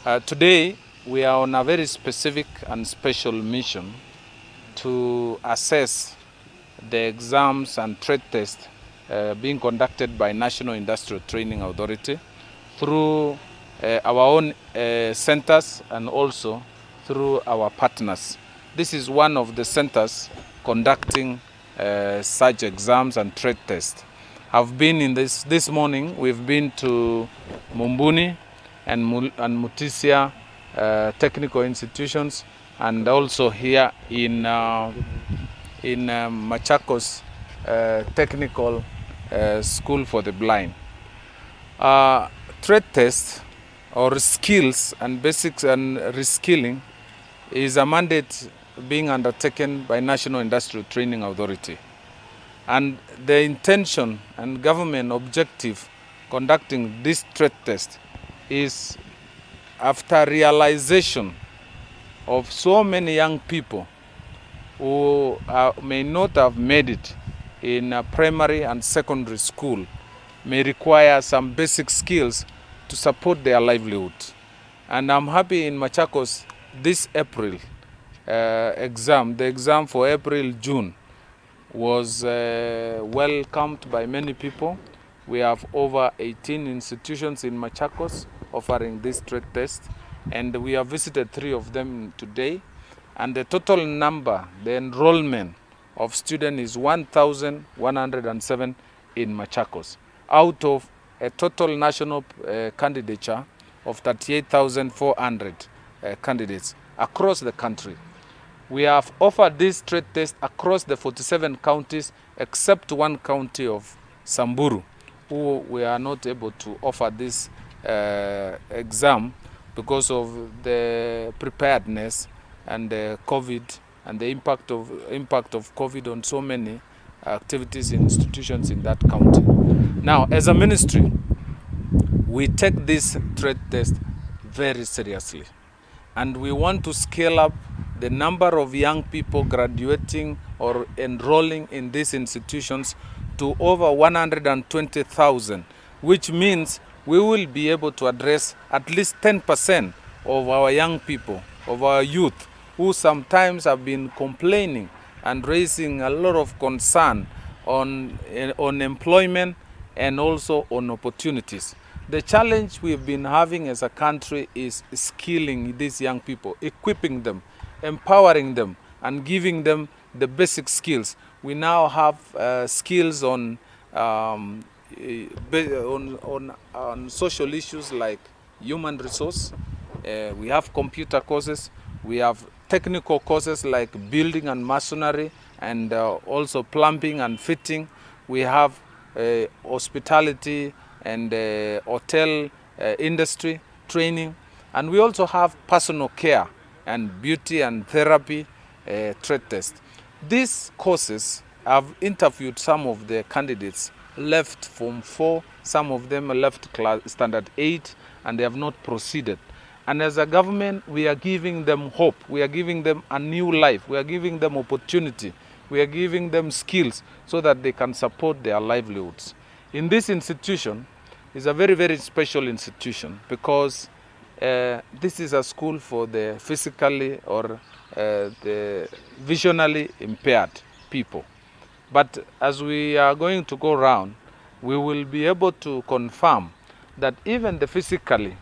Today, we are on a very specific and special mission to assess the exams and trade tests being conducted by National Industrial Training Authority through our own centers and also through our partners. This is one of the centers conducting such exams and trade tests. I've been in this morning. We've been to Mumbuni and Mutisia technical institutions, and also here in Machakos technical school for the blind. Trade test or skills and basics and reskilling is a mandate being undertaken by National Industrial Training Authority. And the intention and government objective conducting this trade test is after realization of so many young people who may not have made it in primary and secondary school, may require some basic skills to support their livelihood. And I'm happy in Machakos this April the exam for April-June was welcomed by many people. We have over 18 institutions in Machakos offering this trade test, and we have visited 3 of them today. And the total number, the enrollment of students is 1,107 in Machakos, out of a total national candidature of 38,400 candidates across the country. We have offered this trade test across the 47 counties, except one county of Samburu, who we are not able to offer this exam because of the preparedness and the COVID and the impact of COVID on so many activities in institutions in that county. Now, as a ministry, we take this trade test very seriously, and we want to scale up the number of young people graduating or enrolling in these institutions to over 120,000, which means we will be able to address at least 10% of our young people, of our youth, who sometimes have been complaining and raising a lot of concern on employment and also on opportunities. The challenge we've been having as a country is skilling these young people, equipping them, empowering them, and giving them the basic skills. We now have skills on social issues like human resource. We have computer courses. We have technical courses like building and masonry, and also plumbing and fitting. We have hospitality and hotel industry training. And we also have personal care and beauty and therapy trade test. These courses, I've interviewed some of the candidates, left Form 4, some of them left Standard 8, and they have not proceeded. And as a government, we are giving them hope. We are giving them a new life. We are giving them opportunity. We are giving them skills so that they can support their livelihoods. In this institution, is a very, very special institution because this is a school for the physically or the visually impaired people. But as we are going to go around, we will be able to confirm that even the physically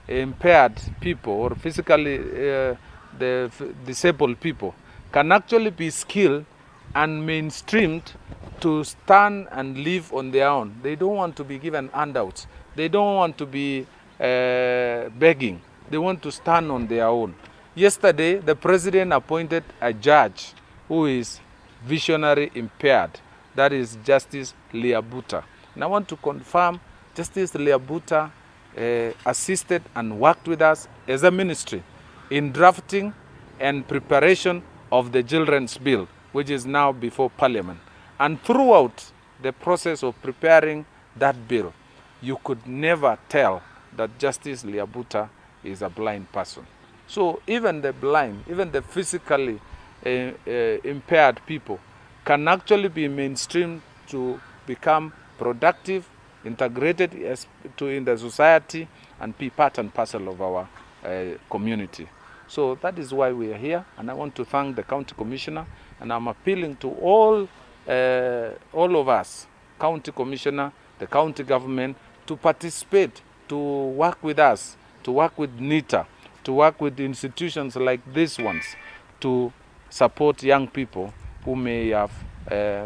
impaired people or physically disabled people can actually be skilled and mainstreamed to stand and live on their own. They don't want to be given handouts. They don't want to be begging. They want to stand on their own. Yesterday, the president appointed a judge who is visionary impaired. That is Justice Liabuta. And I want to confirm Justice Liabuta assisted and worked with us as a ministry in drafting and preparation of the Children's Bill, which is now before Parliament. And throughout the process of preparing that bill, you could never tell that Justice Liabuta is a blind person. So even the blind, even the physically impaired people can actually be mainstreamed to become productive, integrated in the society, and be part and parcel of our community. So that is why we are here, and I want to thank the county commissioner, and I'm appealing to all of us, county commissioner, the county government, to participate, to work with us, to work with NITA, to work with institutions like these ones, to support young people who may have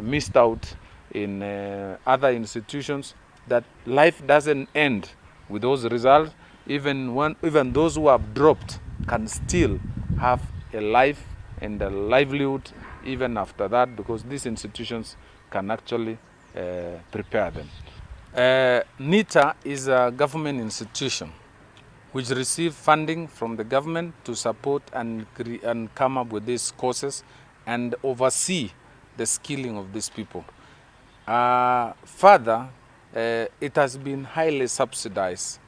missed out in other institutions, that life doesn't end with those results. Even those who have dropped can still have a life and a livelihood even after that, because these institutions can actually prepare them. NITA is a government institution which receive funding from the government to support and come up with these courses and oversee the skilling of these people. Further, it has been highly subsidized.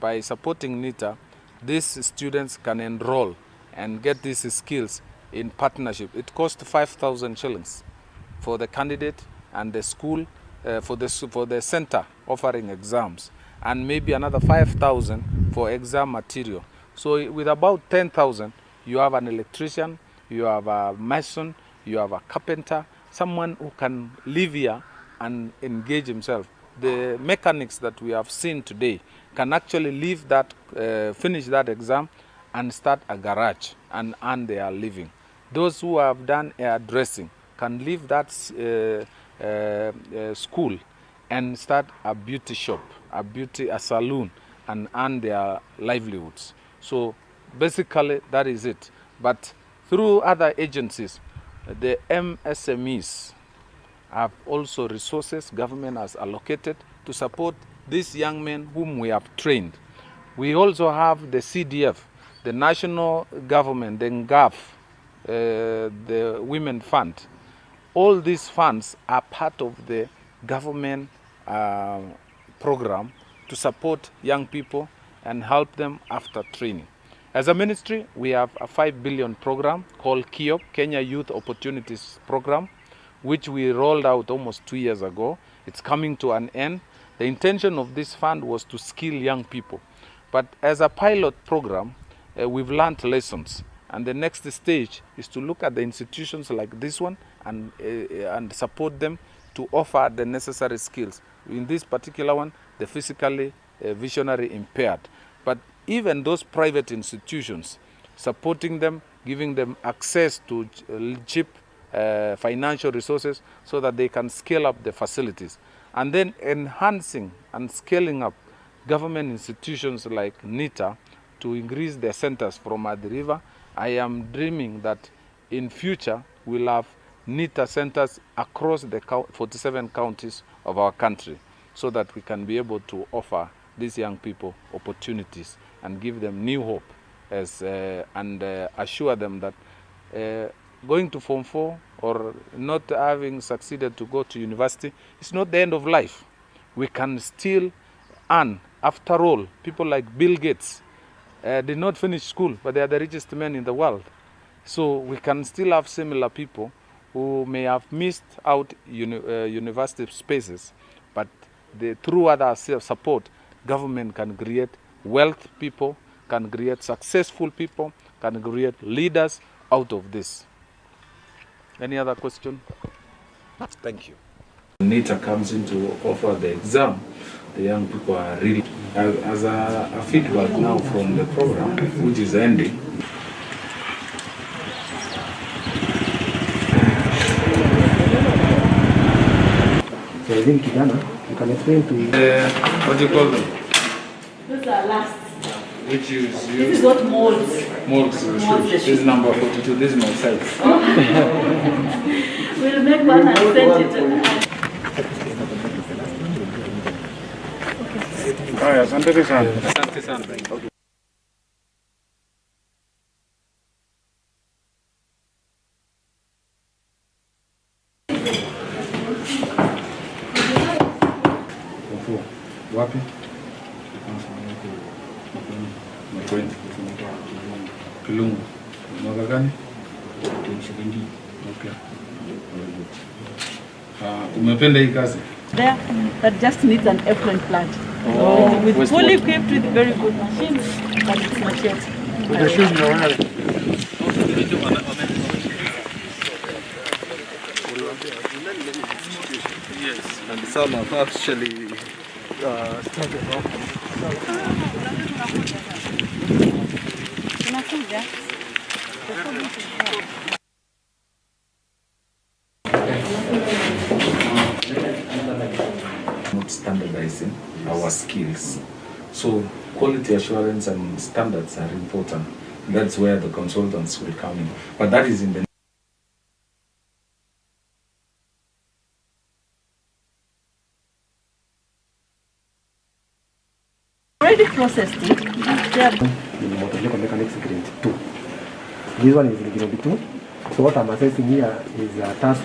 By supporting NITA, these students can enroll and get these skills in partnership. It costs 5,000 shillings for the candidate and the school, for the center offering exams, and maybe another 5,000 for exam material. So with about 10,000, you have an electrician, you have a mason, you have a carpenter, someone who can live here and engage himself. The mechanics that we have seen today can actually leave that, finish that exam and start a garage and earn their living. Those who have done hairdressing can leave that school and start a beauty shop, a saloon, and earn their livelihoods. So basically that is it. But through other agencies, the MSMEs have also resources government has allocated to support these young men whom we have trained. We also have the CDF, the national government, the NGAF, the Women Fund. All these funds are part of the government program to support young people and help them after training. As a ministry, we have a 5 billion program called KIOP, Kenya Youth Opportunities Program, which we rolled out almost 2 years ago. It's coming to an end. The intention of this fund was to skill young people. But as a pilot program, we've learned lessons. And the next stage is to look at the institutions like this one and support them to offer the necessary skills. In this particular one, the physically visionary impaired. But even those private institutions, supporting them, giving them access to cheap financial resources so that they can scale up the facilities. And then enhancing and scaling up government institutions like NITA to increase their centers from Athi River. I am dreaming that in future we'll have NITA centers across the 47 counties of our country, so that we can be able to offer these young people opportunities and give them new hope and assure them that going to Form 4 or not having succeeded to go to university is not the end of life. We can still earn. After all, people like Bill Gates did not finish school, but they are the richest men in the world. So we can still have similar people who may have missed out university spaces, but through other support, government can create wealth people, can create successful people, can create leaders out of this. Any other question? Thank you. NITA comes in to offer the exam. The young people are really, as a feedback now from the program, which is ending. So I think Kijana, you can explain to what do you call them? Those are last. Which is This is what molds. Molds. This is number 42. This is my size. We'll make one and send it. Asante sana. Asante sana. Wapi? Chelugui. Mwaka gani? 2017. Okay. Umependa hii kazi? There, that just needs an effluent plant. Oh, with fully equipped with very good machines. mechanics machete. The shoes you're wearing. Yes, and some have actually started off. Not standardizing our skills. So quality assurance and standards are important. That's where the consultants will come in. But that is in the Already processed it. Motor vehicle mechanics grade 2. This one is grade 2. So what I'm assessing here is a task.